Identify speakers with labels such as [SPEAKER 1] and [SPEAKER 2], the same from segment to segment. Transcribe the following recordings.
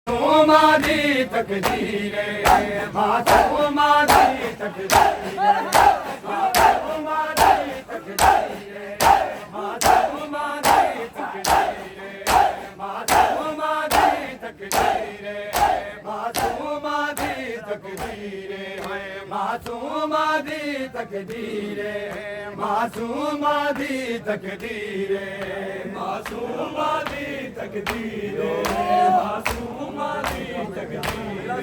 [SPEAKER 1] मादी तकदीर मासूम मादी तकदीर मासूम मादी तकदीर मासूम मादी तकदीर मासूम मादी तकदीर मासूम मादी तकदीर मासूम मादी तकदीर मासूम मादी तकदीर मासूम मादी तकदीर मासूम मादी तकदीर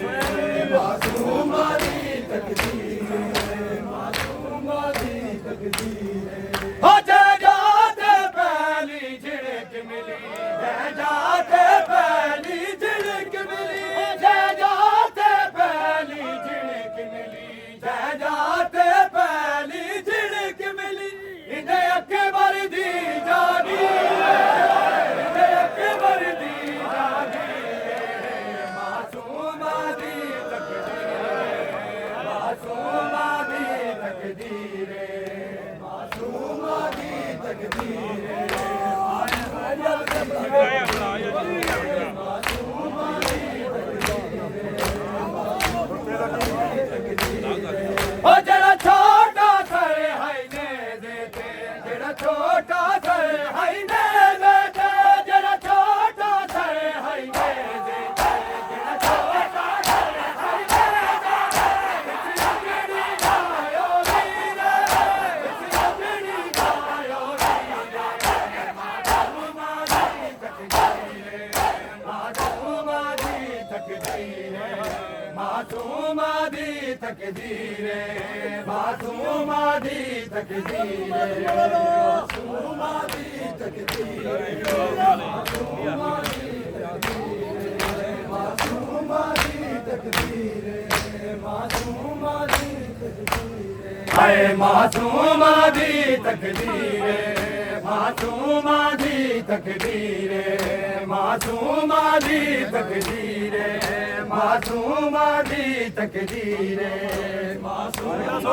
[SPEAKER 1] मासूम मादी तकदीर मासूम मादी तकदीर हो जाते पहली झिड़क मिली जाते पहली झिड़क मिली जाते पहली झिड़क मिली जाते पहली झिड़क मिली इन्हें अकबर दी जानी इन्हें अकबर दी जानी मासूम दी तकदीर मासूम दी तकदीर मासूम दी तकदीर ओ जरा छोटा सर है ने देते जरा छोटा सर है ने देते जरा छोटा सर है ने देते जरा छोटा सर है ने देते गायो वीरे अपनी गायो वीरे मासूम दी तकदीर मासूम दी तकदीर मासूम दी तकदीर मासूम दी तकदीर मासूम दी तकदीर मासूम दी तकदीर मासूम दी तकदीर हाय मासूम दी तकदीर मासूम दी तकदीर मासूम दी तकदीर मासूम दी तकदीर मासूम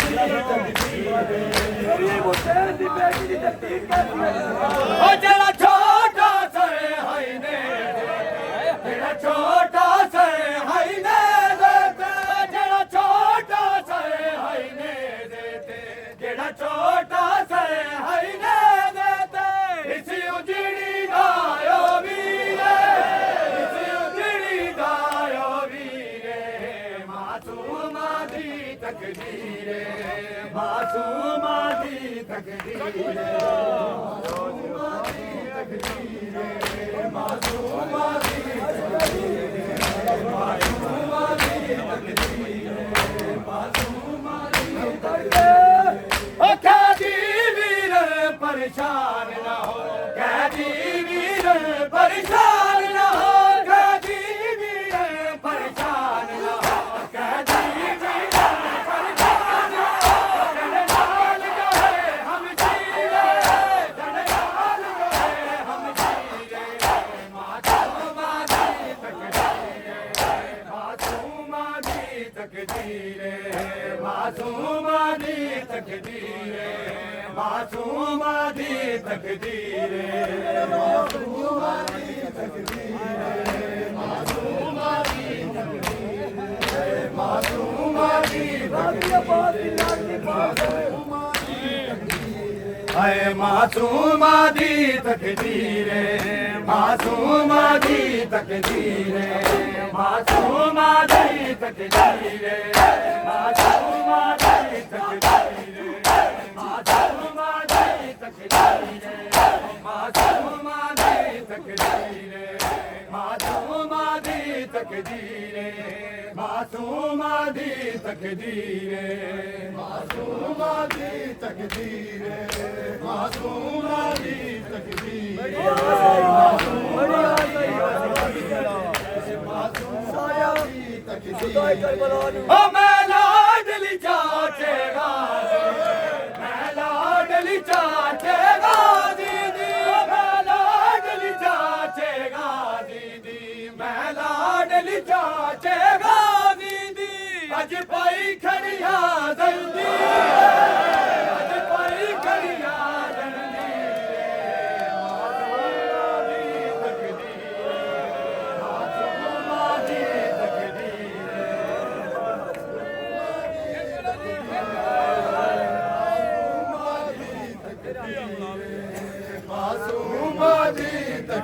[SPEAKER 1] दी तकदीर ओ जरा छोटा सर है ने जरा छोटा सर है ने देते जरा छोटा सर है ने देते जरा छोटा सर है ने देते इसी उजड़ी गायो वीरे इसी उजड़ी गायो वीरे मासूम दी तकदीर मासूम दी तकदीर मासूम दी तकदीर मासूम दी तकदीर मासूम दी तकदीर ओ कैदी वीर परेशान ना हो कैदी वीर परेशान ना हो कैदी वीर परेशान ना हो कैदी वीर परेशान ना हो जनराल जो है हम जीरे जनराल जो है हम जीरे मासूम दी तकदीर मासूम दी तकदीर मासूम दी तकदीर मासूम दी तकदीर मासूम दी तकदीर मासूम दी तकदीर मासूम दी हाय मासूम दी तकदीर मासूम दी तकदीर मासूम दी तकदीर मासूम दी तकदीर मासूम दी तकदीर मासूम दी तकदीर मासूम दी तकदीर मासूम दी तकदीर मासूम दी तकदीर मासूम दी तकदीर ओ मैं लाडली चाचेगा मैं लाडली चाचेगा दीदी मैं लाडली चाचेगा दीदी मैं लाडली चाचेगा दीदी अज पाई खड़िया जल्दी अज पाई खड़िया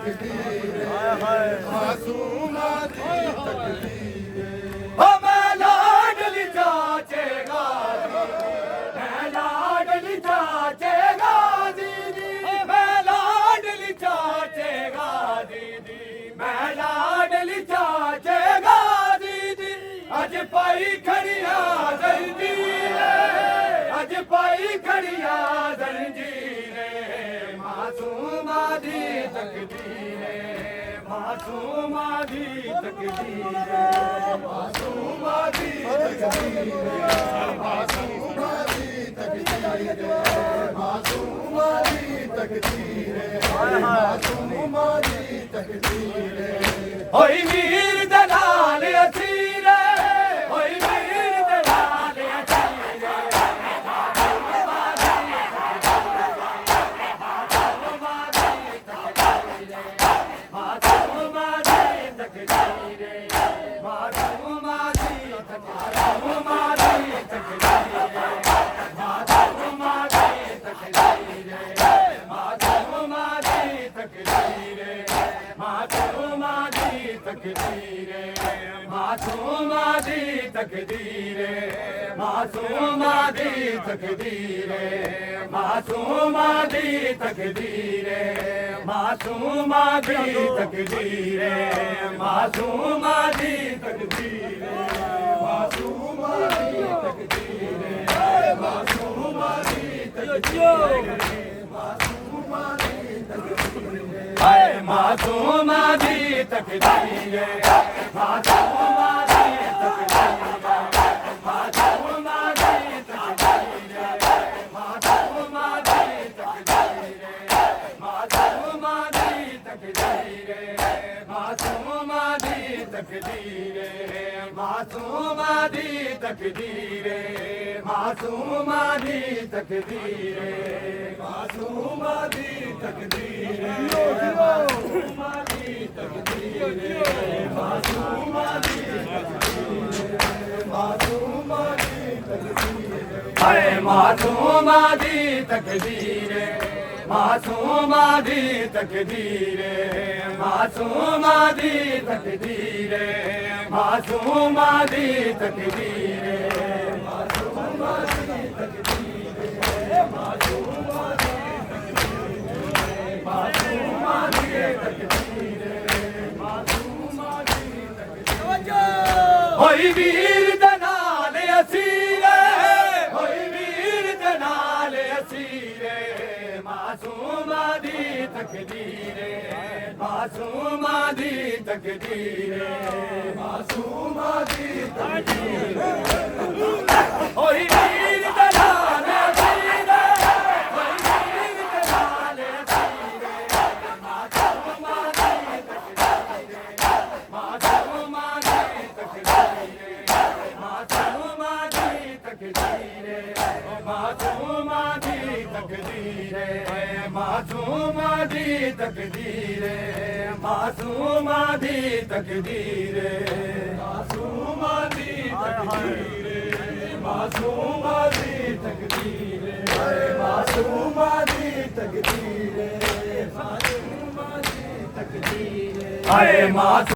[SPEAKER 2] तकदीर मासूमा दी तकदीर
[SPEAKER 1] ओ मैं लाडली चाचेगा मैं लाडली चाचेगा दीदी मैं लाडली चाचेगा दीदी मैं लाडली चाचेगा दीदी अज पाई खड़िया जंजीरे अज पाई खड़िया जंजीरे मासूमा दी तकदीरे मासूमा दी तकदीरे
[SPEAKER 2] मासूमा दी तकदीर मासूमा दी तकदीर मासूमा दी तकदीर मासूमा दी तकदीर
[SPEAKER 1] होई वीर दलाल असीरे होई वीर दलाल असीरे मासूमा दी तकदीरे मासूमा दी तकदीरे मासूमा दी तकदीरे मासूमा दी तकदीरे मासूमा दी तकदीरे मासूमा दी तकदीरे मासूमा दी तकदीरे मासूमा दी तकदीरे मासूमा दी तकदीरे मासूमा दी तकदीरे
[SPEAKER 2] मासूमा दी तकदीर मासूमा दी तकदीर मासूमा दी तकदीर
[SPEAKER 1] हाय मासूमा दी तकदीरे मासूमा दी तकदीरे मासूमा दी तकदीरे मासूमा दी तकदीरे मासूमा दी तकदीरे मासूमा दी तकदीरे मासूमा दी तकदीरे मासूमा दी तकदीरे मासूमा दी तकदीरे मासूमा दी तकदीरे मासूमा दी तकदीरे
[SPEAKER 2] मासूमा दी तकदीर
[SPEAKER 1] हाय मासूमा दी तकदीरे मासूमा दी तकदीरे मासूमा दी तकदीरे मासूमा दी तकदीरे मासूमा दी तकदीरे मासूमा दी तकदीरे मासूमा दी तकदीरे मासूमा दी तकदीरे होई वीर दनाल असीरे होई वीर दनाल असीरे मासूमा दी तकदीरे मासूमा दी तकदीरे मासूमा दी तकदीरे होई वीर दनाल असीरे होई वीर दनाल असीरे मासूमा दी तकदीरे मासूमा दी तकदीरे मासूमा दी तकदीरे मासूमा दी तकदीरे मासूमा दी तकदीरे मासूमा दी तकदीरे मासूमा दी तकदीरे मासूमा दी तकदीरे मासूमा दी तकदीरे मासूमा दी तकदीरे हाय मासूमा